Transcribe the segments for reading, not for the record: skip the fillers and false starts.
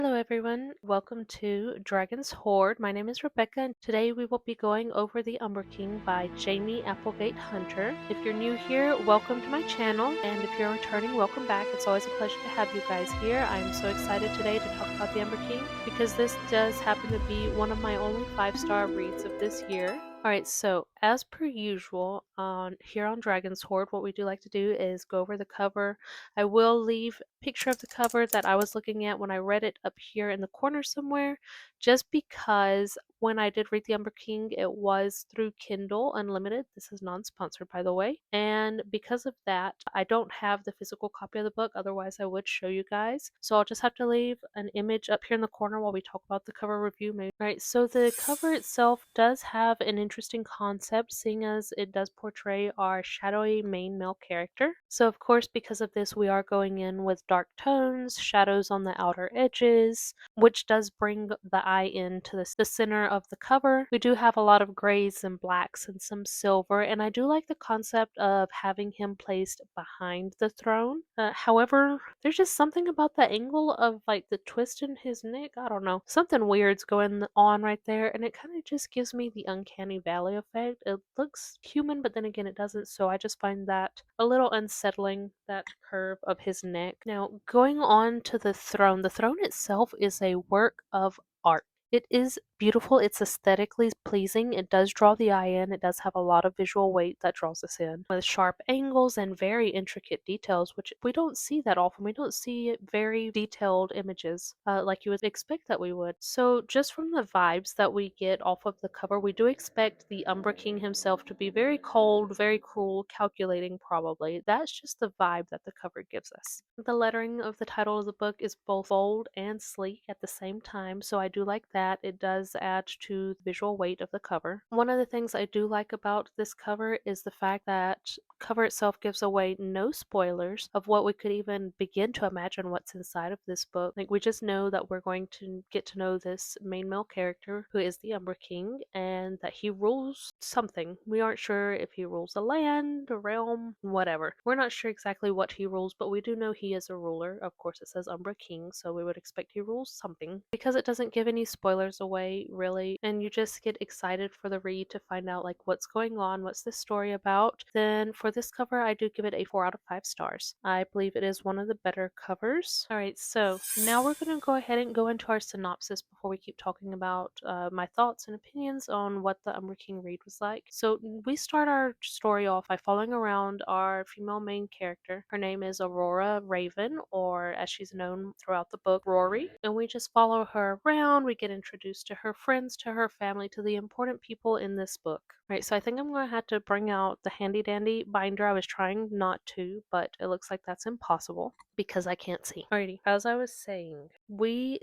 Hello everyone, welcome to Dragon's Hoard. My name is Rebecca and today we will be going over The Umbra King by Jaime Applegate Hunter. If you're new here, welcome to my channel, and if you're returning, welcome back. It's always a pleasure to have you guys here. I'm so excited today to talk about The Umbra King because this does happen to be one of my only 5-star reads of this year. Alright, so as per usual, here on Dragon's Hoard, what we do like to do is go over the cover. I will leave a picture of the cover that I was looking at when I read it up here in the corner somewhere, just because when I did read The Umber King, it was through Kindle Unlimited. This is non-sponsored, by the way. And because of that, I don't have the physical copy of the book, otherwise I would show you guys. So I'll just have to leave an image up here in the corner while we talk about the cover review. Alright, so the cover itself does have an interesting concept, seeing as it does portray our shadowy main male character. So of course, because of this, we are going in with dark tones, shadows on the outer edges, which does bring the eye into the center of the cover. We do have a lot of grays and blacks and some silver, and I do like the concept of having him placed behind the throne. However, there's just something about the angle of like the twist in his neck. I don't know. Something weird's going on right there, and it kind of just gives me the uncanny valley effect. It looks human, but then again it doesn't, so I just find that a little unsettling, that curve of his neck. Now, going on to the throne itself is a work of art. It is beautiful, it's aesthetically pleasing, it does draw the eye in, it does have a lot of visual weight that draws us in, with sharp angles and very intricate details, which we don't see that often. We don't see very detailed images like you would expect that we would. So just from the vibes that we get off of the cover, we do expect the Umbra King himself to be very cold, very cruel, calculating probably. That's just the vibe that the cover gives us. The lettering of the title of the book is both bold and sleek at the same time, so I do like that. It does add to the visual weight of the cover. One of the things I do like about this cover is the fact that cover itself gives away no spoilers of what we could even begin to imagine what's inside of this book. Like, we just know that we're going to get to know this main male character who is the Umbra King, and that he rules something. We aren't sure if he rules a land, a realm, whatever. We're not sure exactly what he rules, but we do know he is a ruler. Of course, it says Umbra King, so we would expect he rules something. Because it doesn't give any spoilers away, really, and you just get excited for the read to find out like what's going on, what's this story about, then for this cover, I do give it a 4 out of 5 stars. I believe it is one of the better covers. Alright, so now we're going to go ahead and go into our synopsis before we keep talking about my thoughts and opinions on what the Umbra King read was like. So we start our story off by following around our female main character. Her name is Aurora Raven, or as she's known throughout the book, Rory. And we just follow her around. We get introduced to her friends, to her family, to the important people in this book. Right, so I think I'm going to have to bring out the handy dandy binder. I was trying not to, but it looks like that's impossible because I can't see. Alrighty, as I was saying, we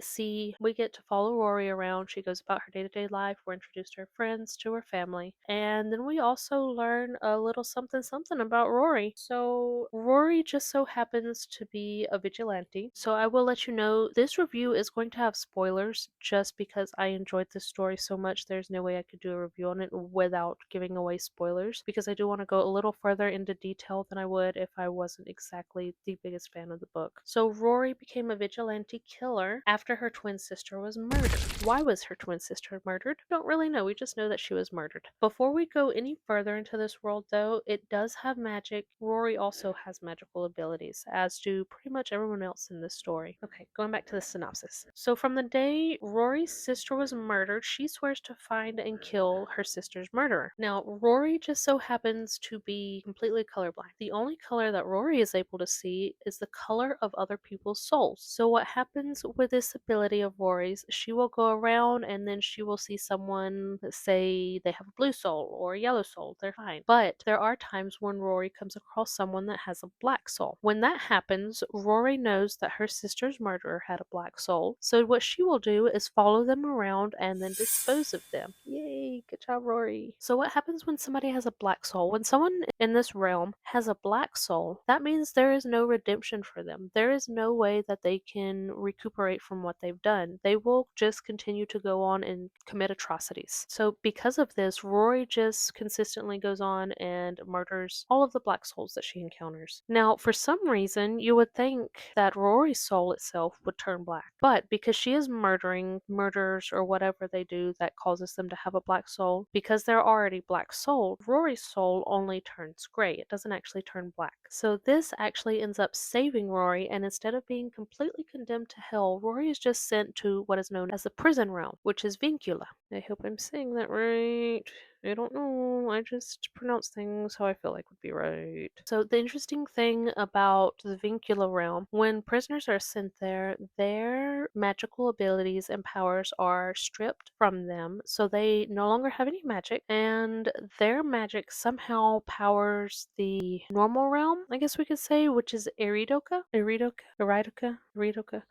get to follow Rory around. She goes about her day-to-day life. We're introduced to her friends, to her family, and then we also learn a little something something about Rory. So Rory just so happens to be a vigilante. So I will let you know this review is going to have spoilers just because I enjoyed this story so much. There's no way I could do a review on it without giving away spoilers, because I do want to go a little further into detail than I would if I wasn't exactly the biggest fan of the book. So Rory became a vigilante killer after her twin sister was murdered. Why was her twin sister murdered? Don't really know. We just know that she was murdered. Before we go any further into this world, though, it does have magic. Rory also has magical abilities, as do pretty much everyone else in this story. Okay, going back to the synopsis. So from the day Rory's sister was murdered, she swears to find and kill her sister's murderer. Now, Rory just so happens to be completely colorblind. The only color that Rory is able to see is the color of other people's souls. So what happens with this ability of Rory's, she will go around and then she will see someone, say they have a blue soul or a yellow soul, they're fine. But there are times when Rory comes across someone that has a black soul. When that happens, Rory knows that her sister's murderer had a black soul. So what she will do is follow them around around and then dispose of them. Yay, good job, Rory. So what happens when somebody has a black soul? When someone in this realm has a black soul, that means there is no redemption for them. There is no way that they can recuperate from what they've done. They will just continue to go on and commit atrocities. So because of this, Rory just consistently goes on and murders all of the black souls that she encounters. Now, for some reason, you would think that Rory's soul itself would turn black, but because she is murdering murders or whatever they do that causes them to have a black soul, because they're already black souled, Rory's soul only turns gray. It doesn't actually turn black. So this actually ends up saving Rory, and instead of being completely condemned to hell, Rory is just sent to what is known as the prison realm, which is Vincula. I hope I'm saying that right. I don't know. I just pronounce things how I feel like would be right. So the interesting thing about the Vincula realm, when prisoners are sent there, their magical abilities and powers are stripped from them, so they no longer have any magic, and their magic somehow powers the normal realm, I guess we could say, which is Eridoka. I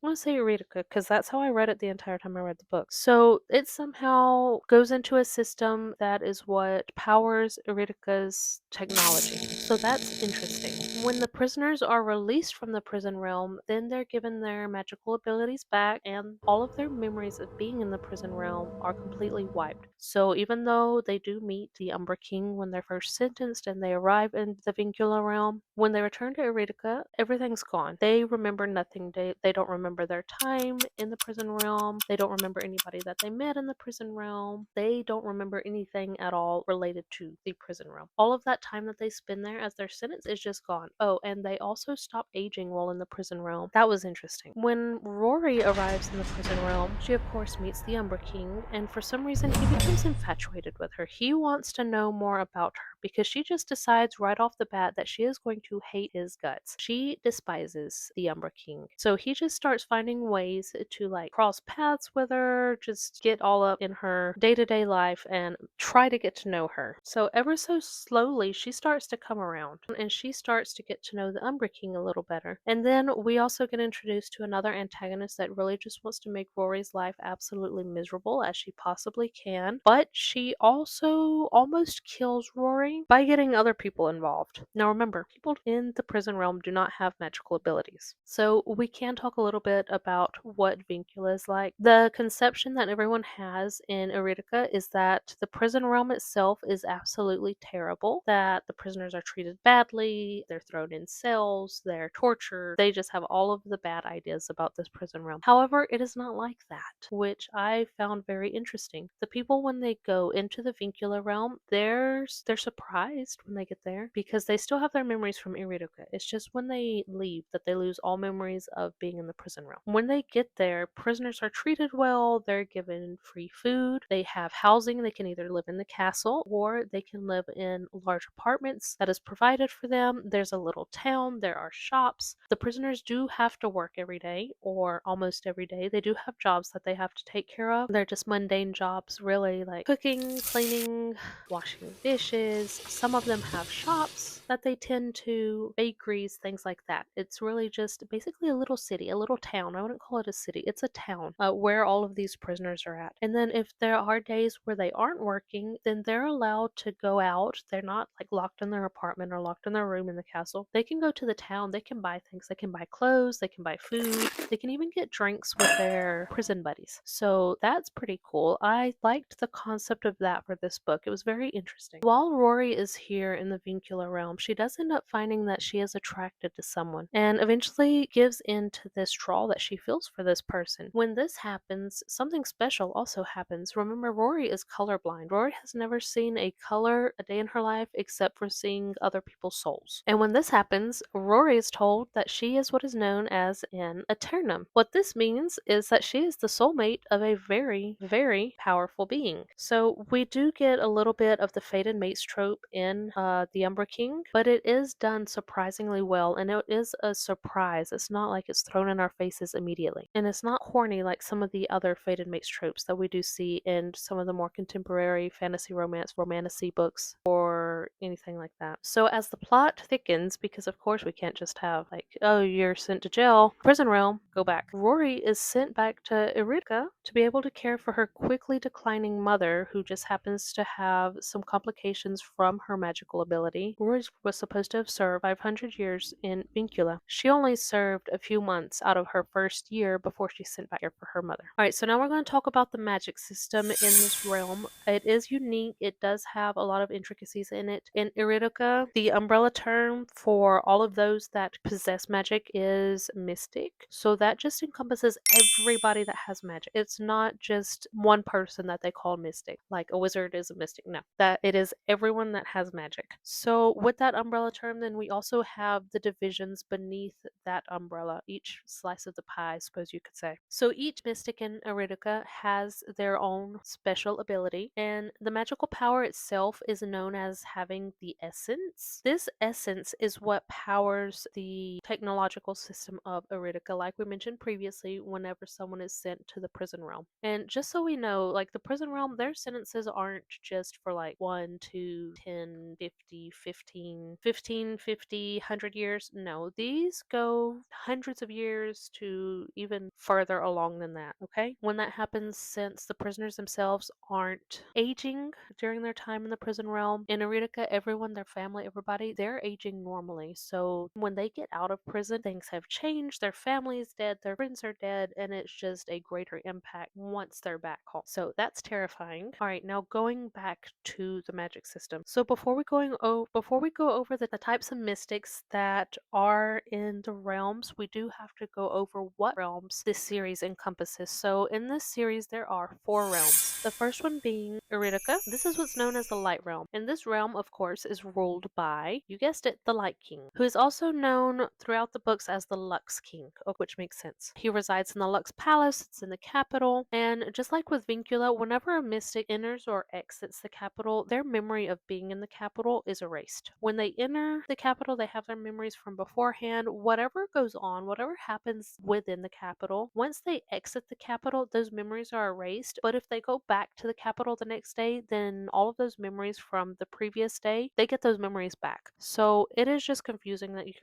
want to say Eridoka because that's how I read it the entire time I read the book. So it somehow goes into a system that is what powers Eridoka's technology. So that's interesting. When the prisoners are released from the prison realm, then they're given their magical abilities back, and all of their memories of being in the prison realm are completely wiped. So even though they do meet the Umbra King when they're first sentenced and they arrive in the Vincula realm, when they return to Eridica, everything's gone. They remember nothing. They don't remember their time in the prison realm. They don't remember anybody that they met in the prison realm. They don't remember anything at all related to the prison realm. All of that time that they spend there as their sentence is just gone. Oh, and they also stop aging while in the prison realm. That was interesting. When Rory arrives in the prison realm, she of course meets the Umbra King, and for some reason he becomes infatuated with her. He wants to know more about her because she just decides right off the bat that she is going to hate his guts. She despises the Umbra King. So he just starts finding ways to like cross paths with her, just get all up in her day-to-day life and try to get to know her. So ever so slowly she starts to come around and she starts to get to know the Umbra King a little better. And then we also get introduced to another antagonist that really just wants to make Rory's life absolutely miserable as she possibly can. But she also almost kills Rory by getting other people involved. Now remember, people in the prison realm do not have magical abilities. So we can talk a little bit about what Vincula is like. The conception that everyone has in Eridica is that the prison realm itself is absolutely terrible, that the prisoners are treated badly, they're thrown in cells, they're tortured, they just have all of the bad ideas about this prison realm. However, it is not like that, which I found very interesting. The people, when they go into the Vincula realm, they're surprised when they get there because they still have their memories from Eridica. It's just when they leave that they lose all memories of being in the prison realm. When they get there, prisoners are treated well, they're given free food, they have housing, they can either live in the castle or they can live in large apartments that is provided for them. There's a little town, there are shops. The prisoners do have to work every day or almost every day. They do have jobs that they have to take care of. They're just mundane jobs, really, like cooking, cleaning, washing dishes. Some of them have shops that they tend to, bakeries, things like that. It's really just basically a little city, a little town. I wouldn't call it a city. It's a town where all of these prisoners are at. And then if there are days where they aren't working, then they're allowed to go out. They're not like locked in their apartment or locked in their room in the castle. They can go to the town. They can buy things. They can buy clothes. They can buy food. They can even get drinks with their prison buddies. So that's pretty cool. I liked the concept of that for this book. It was very interesting. While Rory is here in the Vincula realm, she does end up finding that she is attracted to someone and eventually gives in to this draw that she feels for this person. When this happens, something special also happens. Remember, Rory is colorblind. Rory has never seen a color a day in her life except for seeing other people's souls. And when this happens, Rory is told that she is what is known as an Eternum. What this means is that she is the soulmate of a very, very powerful being. So we do get a little bit of the fated mates trope in the Umbra King, but it is done surprisingly well, and it is a surprise. It's not like it's thrown in our faces immediately, and it's not corny like some of the other fated mates tropes that we do see in some of the more contemporary fantasy fantasy romantacy books, or anything like that. So as the plot thickens, because of course we can't just have like, oh, you're sent to jail, prison realm, go back. Rory is sent back to Iridica to be able to care for her quickly declining mother, who just happens to have some complications from her magical ability. Rory was supposed to have served 500 years in Vincula. She only served a few months out of her first year before she sent back here for her mother. Alright, so now we're going to talk about the magic system in this realm. It is unique. It does have a lot of intricacies in it. In Iridica, the umbrella term for all of those that possess magic is mystic. So that just encompasses everybody that has magic. It's not just one person that they call mystic, like a wizard is a mystic. No, that it is everyone that has magic. So with that umbrella term, then we also have the divisions beneath that umbrella, each slice of the pie, I suppose you could say. So each mystic in Iridica has their own special ability, and the magical power itself is known as having the essence. This essence is what powers the technological system of Iridica, like we mentioned previously, whenever someone is sent to the prison realm. And just so we know, like the prison realm, their sentences aren't just for like 1, 2, 10, 50, 15, 15, 50, 100 years. No, these go hundreds of years to even further along than that, okay? When that happens, since the prisoners themselves aren't aging during their time in the prison realm, in Iridica, everyone, their family, everybody, they're aging normally. So when they get out of prison, things have changed, their family is dead, their friends are dead, and it's just a greater impact once they're back home. So that's terrifying. All right, now going back to the magic system. So before we go over the types of mystics that are in the realms, we do have to go over what realms this series encompasses. So in this series, there are 4 realms. The first one being Iridica. This is what's known as the Light Realm. And this realm, of course, is ruled by, you guessed it, the Light King, who is also known throughout the books as the Lux King, which makes sense. He resides in the Lux Palace, it's in the capital, and just like with Vincula, whenever a mystic enters or exits the capital, their memory of being in the capital is erased. When they enter the capital, they have their memories from beforehand. Whatever goes on, whatever happens within the capital, once they exit the capital, those memories are erased. But if they go back to the capital the next day, then all of those memories from the previous day, they get those memories back. So it is just confusing that you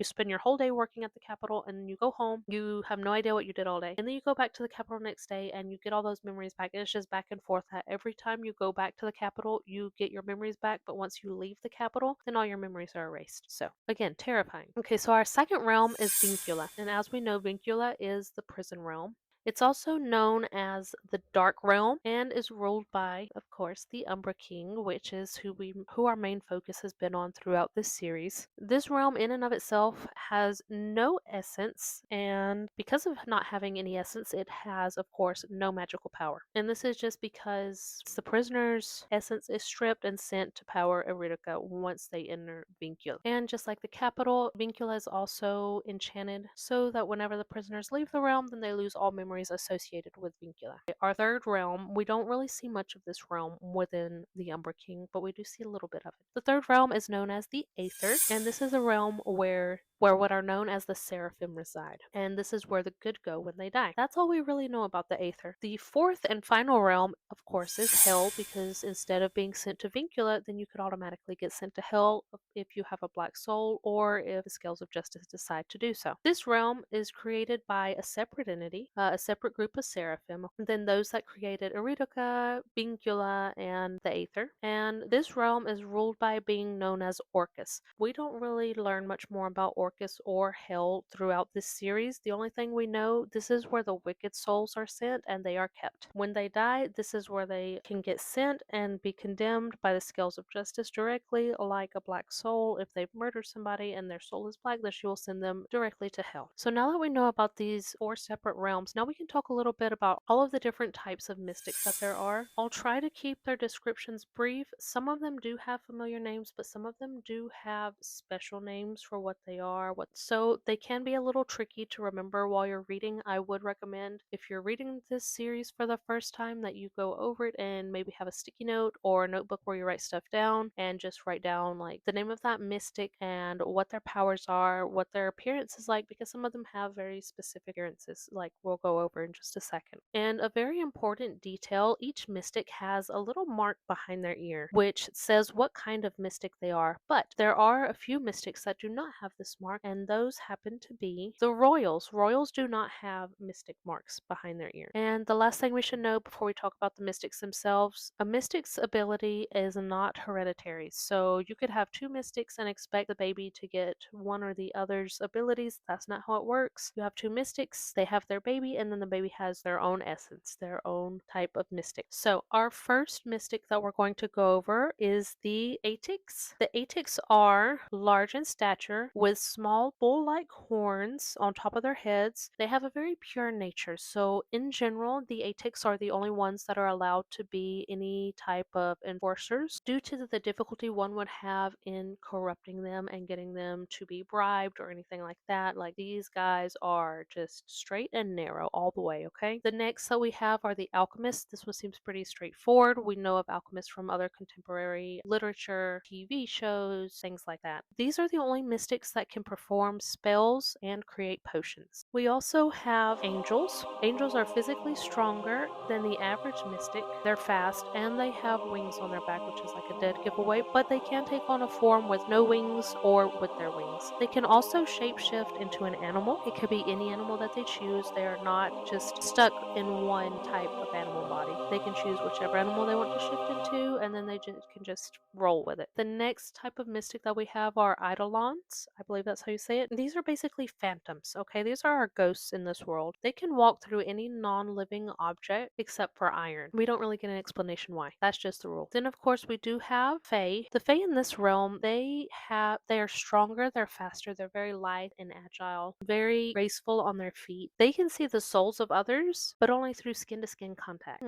spend your whole day working at the capital and you go home, you have no idea what you did all day, and then you go back to the capital next day and you get all those memories back. And it's just back and forth. That every time you go back to the capital, you get your memories back, but once you leave the capital, then all your memories are erased. So again, terrifying. Okay, so our second realm is Vincula, and as we know, Vincula is the prison realm. It's also known as the Dark Realm and is ruled by, of course, the Umbra King, which is who our main focus has been on throughout this series. This realm in and of itself has no essence, and because of not having any essence, it has, of course, no magical power. And this is just because the prisoner's essence is stripped and sent to power Iridica once they enter Vincula. And just like the capital, Vincula is also enchanted so that whenever the prisoners leave the realm, then they lose all memories associated with Vincula. Our third realm, we don't really see much of this realm within the Umbra King, but we do see a little bit of it. The third realm is known as the Aether, and this is a realm where what are known as the Seraphim reside. And this is where the good go when they die. That's all we really know about the Aether. The fourth and final realm, of course, is Hell, because instead of being sent to Vincula, then you could automatically get sent to Hell if you have a black soul or if the Scales of Justice decide to do so. This realm is created by a separate entity, a separate group of Seraphim, than those that created Iridica, Vincula, and the Aether. And this realm is ruled by a being known as Orcus. We don't really learn much more about Orcus or Hell throughout this series. The only thing we know, this is where the wicked souls are sent and they are kept. When they die, this is where they can get sent and be condemned by the Scales of Justice directly, like a black soul. If they've murdered somebody and their soul is black, then she will send them directly to hell. So now that we know about these 4 separate realms, now we can talk a little bit about all of the different types of mystics that there are. I'll try to keep their descriptions brief. Some of them do have familiar names, but some of them do have special names for what they are. are, so they can be a little tricky to remember while you're reading. I would recommend, if you're reading this series for the first time, that you go over it and maybe have a sticky note or a notebook where you write stuff down and just write down like the name of that mystic and what their powers are, what their appearance is like, because some of them have very specific appearances, like we'll go over in just a second. And a very important detail, each mystic has a little mark behind their ear, which says what kind of mystic they are. But there are a few mystics that do not have this mark, and those happen to be the royals. Royals do not have mystic marks behind their ear. And the last thing we should know before we talk about the mystics themselves, a mystic's ability is not hereditary. So you could have two mystics and expect the baby to get one or the other's abilities. That's not how it works. You have two mystics, they have their baby, and then the baby has their own essence, their own type of mystic. So our first mystic that we're going to go over is the Atiks. The Atiks are large in stature with small bull-like horns on top of their heads. They have a very pure nature. So in general, the Atiks are the only ones that are allowed to be any type of enforcers due to the difficulty one would have in corrupting them and getting them to be bribed or anything like that. Like, these guys are just straight and narrow all the way, okay? The next that we have are the alchemists. This one seems pretty straightforward. We know of alchemists from other contemporary literature, TV shows, things like that. These are the only mystics that can perform spells and create potions. We also have angels. Angels are physically stronger than the average mystic. They're fast and they have wings on their back, which is like a dead giveaway, but they can take on a form with no wings or with their wings. They can also shapeshift into an animal. It could be any animal that they choose. They are not just stuck in one type of animal body. They can choose whichever animal they want to shift into, and then they can just roll with it. The next type of mystic that we have are eidolons. I believe that's how you say it. These are basically phantoms, okay? These are our ghosts in this world. They can walk through any non-living object except for iron. We don't really get an explanation why. That's just the rule. Then of course we do have fae. The fae in this realm, they are stronger, they're faster, they're very light and agile, very graceful on their feet. They can see the souls of others, but only through skin-to-skin contact.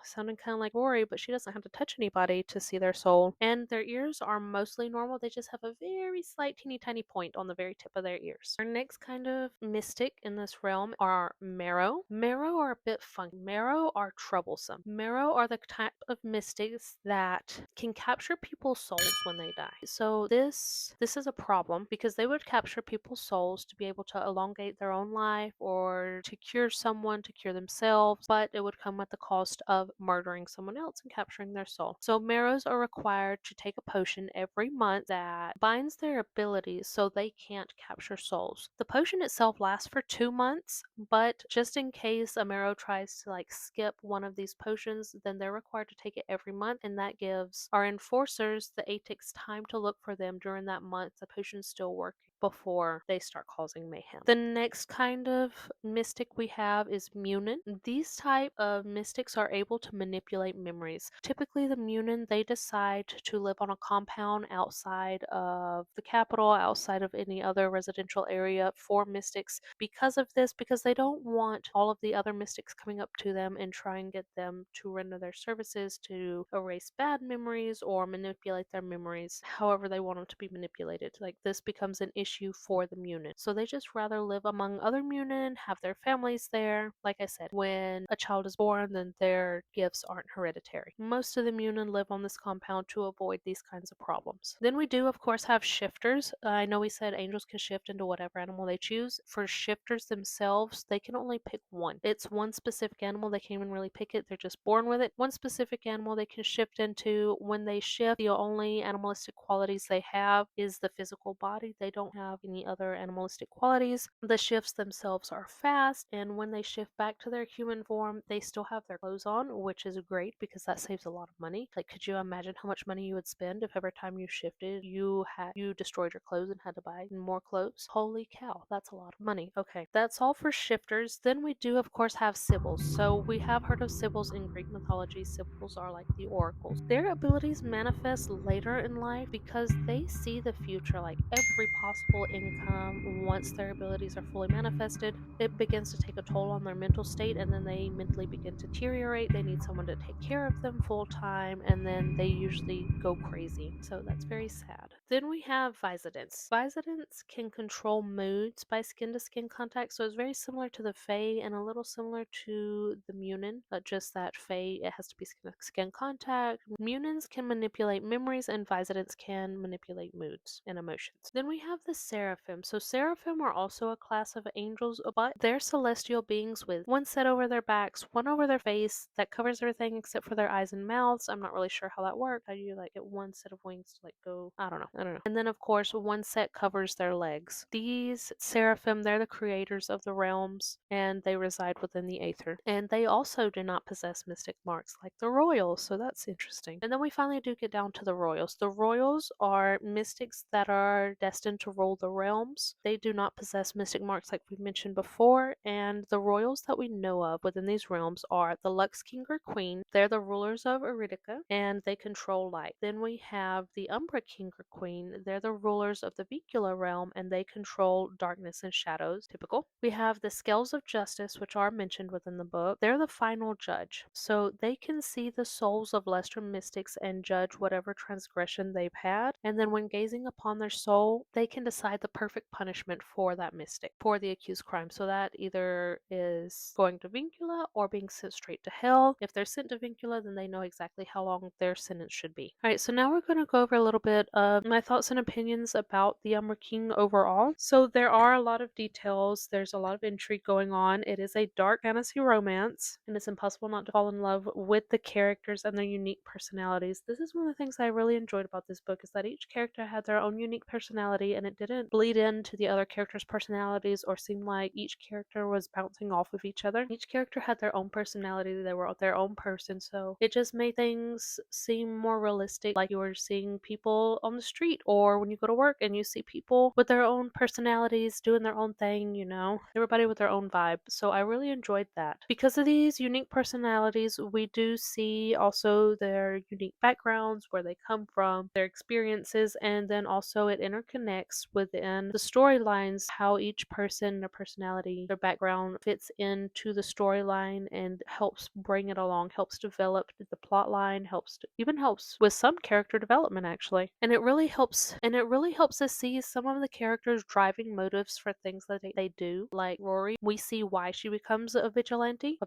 Sounding kind of like Rory, but she doesn't have to touch anybody to see their soul. And their ears are mostly normal. They just have a very slight teeny tiny point on the very tip of their ears. Our next kind of mystic in this realm are marrow. Marrow are a bit funky. Marrow are troublesome. Marrow are the type of mystics that can capture people's souls when they die. So this is a problem because they would capture people's souls to be able to elongate their own life or to cure someone, to cure themselves, but it would come at the cost of murdering someone else and capturing their soul. So marrows are required to take a potion every month that binds their abilities so they can't capture souls. The potion itself lasts for 2 months, but just in case a marrow tries to like skip one of these potions, then they're required to take it every month, and that gives our enforcers, the Atiks, time to look for them during that month the potion's still working before they start causing mayhem. The next kind of mystic we have is Munin. These type of mystics are able to manipulate memories. Typically the Munin, they decide to live on a compound outside of the capital, outside of any other residential area for mystics because of this, because they don't want all of the other mystics coming up to them and try and get them to render their services to erase bad memories or manipulate their memories however they want them to be manipulated. Like, this becomes an issue for the Munin. So they just rather live among other Munin, have their families there. Like I said, when a child is born, then their gifts aren't hereditary. Most of the Munin live on this compound to avoid these kinds of problems. Then we do, of course, have shifters. I know we said angels can shift into whatever animal they choose. For shifters themselves, they can only pick one. It's one specific animal. They can't even really pick it. They're just born with it. One specific animal they can shift into. When they shift, the only animalistic qualities they have is the physical body. They don't have any other animalistic qualities. The shifts themselves are fast, and when they shift back to their human form, they still have their clothes on, which is great because that saves a lot of money. Like, could you imagine how much money you would spend if every time you shifted you destroyed your clothes and had to buy more clothes? Holy cow, that's a lot of money. Okay, that's all for shifters. Then we do of course have sibyls. So we have heard of sibyls in Greek mythology. Sibyls are like the oracles. Their abilities manifest later in life because they see the future, like every possible disposable income. Once their abilities are fully manifested, it begins to take a toll on their mental state, and then they mentally begin to deteriorate. They need someone to take care of them full time, and then they usually go crazy. So that's very sad. Then we have Visitants. Visitants can control moods by skin to skin contact, so it's very similar to the Fae and a little similar to the Munin, but just that Fae, it has to be skin to skin contact. Munins can manipulate memories, and Visitants can manipulate moods and emotions. Then we have the Seraphim. So Seraphim are also a class of angels, but they're celestial beings with one set over their backs, one over their face that covers everything except for their eyes and mouths. I'm not really sure how that works. How do you like get one set of wings to like go? I don't know. And then of course one set covers their legs. These Seraphim, they're the creators of the realms, and they reside within the Aether. And they also do not possess mystic marks like the Royals, so that's interesting. And then we finally do get down to the Royals. The Royals are mystics that are destined to rule the realms. They do not possess mystic marks like we mentioned before, and the Royals that we know of within these realms are the Lux King or Queen. They're the rulers of Eridica, and they control light. Then we have the Umbra King or Queen. They're the rulers of the Vicula realm, and they control darkness and shadows. Typical. We have the Scales of Justice, which are mentioned within the book. They're the final judge, so they can see the souls of lesser mystics and judge whatever transgression they've had, and then when gazing upon their soul, they can decide the perfect punishment for that mystic, for the accused crime. So that either is going to Vincula or being sent straight to hell. If they're sent to Vincula, then they know exactly how long their sentence should be. Alright, so now we're going to go over a little bit of my thoughts and opinions about the Umbra King overall. So there are a lot of details, there's a lot of intrigue going on. It is a dark fantasy romance, and it's impossible not to fall in love with the characters and their unique personalities. This is one of the things I really enjoyed about this book, is that each character had their own unique personality, and it didn't bleed into the other characters' personalities or seem like each character was bouncing off of each other. Each character had their own personality, they were their own person, so it just made things seem more realistic, like you were seeing people on the street or when you go to work and you see people with their own personalities doing their own thing, you know, everybody with their own vibe. So I really enjoyed that. Because of these unique personalities, we do see also their unique backgrounds, where they come from, their experiences, and then also it interconnects within the storylines, how each person, their personality, their background fits into the storyline and helps bring it along, helps develop the plot line, even helps with some character development actually. And it really helps us see some of the characters' driving motives for things that they do. Like Rory, we see why she becomes a vigilante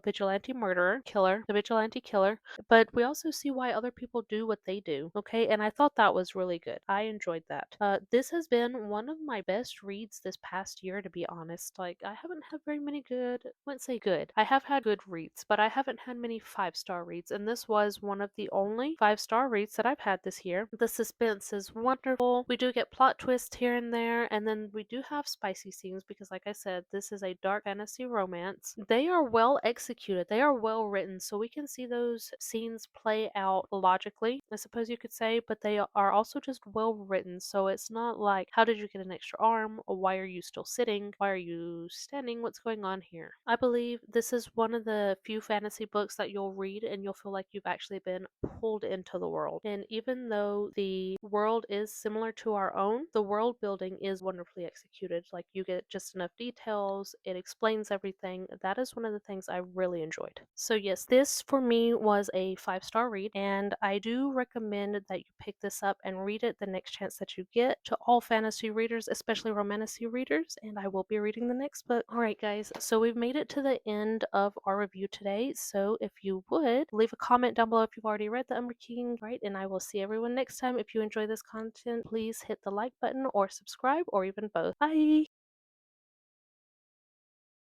murderer, killer, the vigilante killer, but we also see why other people do what they do. Okay, and I thought that was really good. I enjoyed that. This has been one of my best reads this past year, to be honest. Like, I haven't had very many good, I wouldn't say good, I have had good reads, but I haven't had many 5-star reads, and this was one of the only 5-star reads that I've had this year. The suspense is wonderful. We do get plot twists here and there, and then we do have spicy scenes because, like I said, this is a dark fantasy romance. They are well executed, they are well written, so we can see those scenes play out logically, I suppose you could say, but they are also just well written. So it's not like, how did you get an extra arm? Or why are you still sitting? Why are you standing? What's going on here? I believe this is one of the few fantasy books that you'll read and you'll feel like you've actually been pulled into the world. And even though the world is similar to our own, the world building is wonderfully executed. Like, you get just enough details, it explains everything. That is one of the things I really enjoyed. So yes, this for me was a 5-star read, and I do recommend that you pick this up and read it the next chance that you get, to all fantasy readers, especially romantasy readers, and I will be reading the next book. Alright guys, so we've made it to the end of our review today, so if you would, leave a comment down below if you've already read The Umbra King, right, and I will see everyone next time. If you enjoy this content, please hit the like button or subscribe, or even both. Bye!